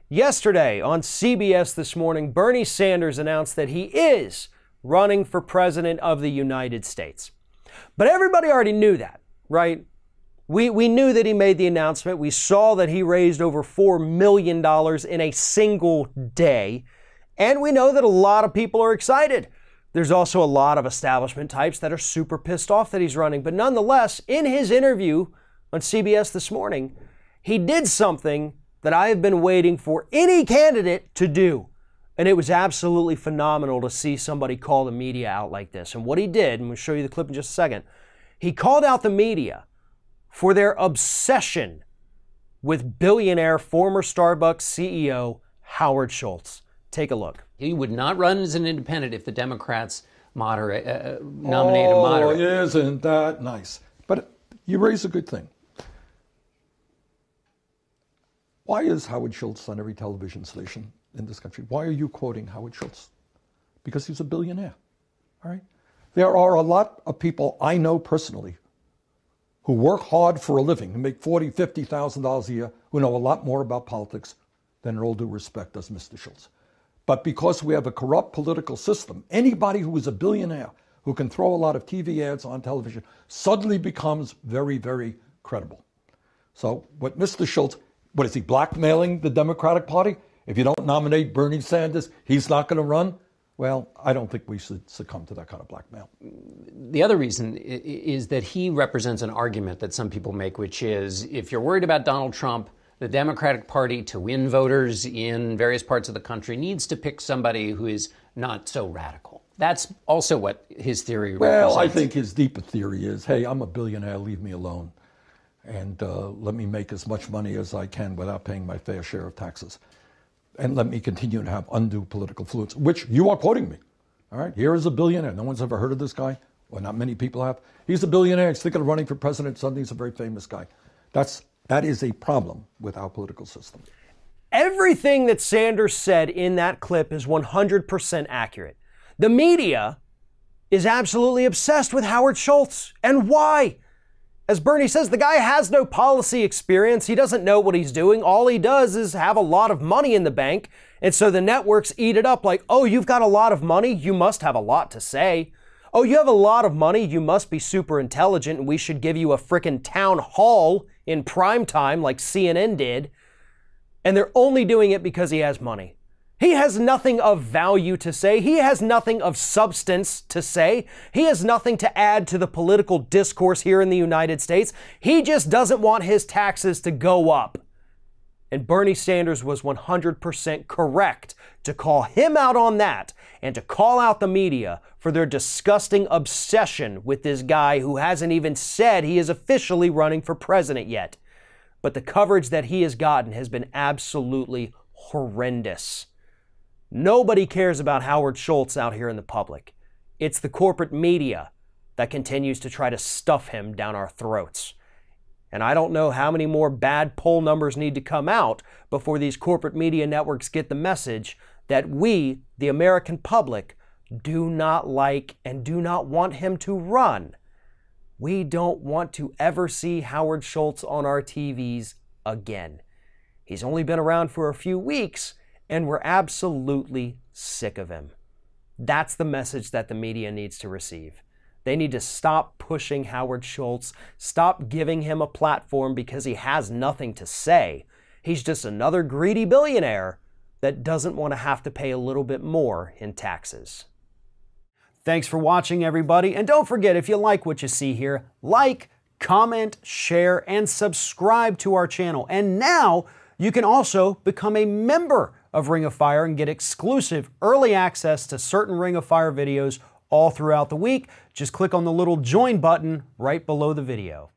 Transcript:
Yesterday on CBS This Morning, Bernie Sanders announced that he is running for president of the United States. But everybody already knew that, right? We knew that he made the announcement. We saw that he raised over $4 million in a single day. And we know that a lot of people are excited. There's also a lot of establishment types that are super pissed off that he's running. But nonetheless, in his interview on CBS This Morning, he did something that I have been waiting for any candidate to do. And it was absolutely phenomenal to see somebody call the media out like this. And what he did, and we'll show you the clip in just a second, he called out the media for their obsession with billionaire former Starbucks CEO Howard Schultz. Take a look. He would not run as an independent if the Democrats nominate a moderate. Oh, isn't that nice? But you raise a good thing. Why is Howard Schultz on every television station in this country? Why are you quoting Howard Schultz? Because he's a billionaire, all right? There are a lot of people I know personally who work hard for a living, who make $40,000, $50,000 a year, who know a lot more about politics than, in all due respect, does Mr. Schultz. But because we have a corrupt political system, anybody who is a billionaire, who can throw a lot of TV ads on television, suddenly becomes very, very credible. So what Mr. Schultz, what is he, blackmailing the Democratic Party? If you don't nominate Bernie Sanders, he's not going to run? Well, I don't think we should succumb to that kind of blackmail. The other reason is that he represents an argument that some people make, which is if you're worried about Donald Trump, the Democratic Party, to win voters in various parts of the country, needs to pick somebody who is not so radical. That's also what his theory represents. Well, I think his deeper theory is, hey, I'm a billionaire, leave me alone. And let me make as much money as I can without paying my fair share of taxes. And let me continue to have undue political influence, which you are quoting me. All right, here is a billionaire. No one's ever heard of this guy. Well, not many people have. He's a billionaire. He's thinking of running for president. Suddenly he's a very famous guy. That is a problem with our political system. Everything that Sanders said in that clip is 100% accurate. The media is absolutely obsessed with Howard Schultz. And why? As Bernie says, the guy has no policy experience. He doesn't know what he's doing. All he does is have a lot of money in the bank. And so the networks eat it up like, oh, you've got a lot of money. You must have a lot to say. Oh, you have a lot of money. You must be super intelligent. And we should give you a frickin' town hall in prime time like CNN did. And they're only doing it because he has money. He has nothing of value to say. He has nothing of substance to say. He has nothing to add to the political discourse here in the United States. He just doesn't want his taxes to go up. And Bernie Sanders was 100% correct to call him out on that and to call out the media for their disgusting obsession with this guy who hasn't even said he is officially running for president yet. But the coverage that he has gotten has been absolutely horrendous. Nobody cares about Howard Schultz out here in the public. It's the corporate media that continues to try to stuff him down our throats. And I don't know how many more bad poll numbers need to come out before these corporate media networks get the message that we, the American public, do not like and do not want him to run. We don't want to ever see Howard Schultz on our TVs again. He's only been around for a few weeks, and we're absolutely sick of him. That's the message that the media needs to receive. They need to stop pushing Howard Schultz, stop giving him a platform because he has nothing to say. He's just another greedy billionaire that doesn't want to have to pay a little bit more in taxes. Thanks for watching, everybody. And don't forget, if you like what you see here, like, comment, share, and subscribe to our channel. And now you can also become a member of Ring of Fire and get exclusive early access to certain Ring of Fire videos all throughout the week. Just click on the little join button right below the video.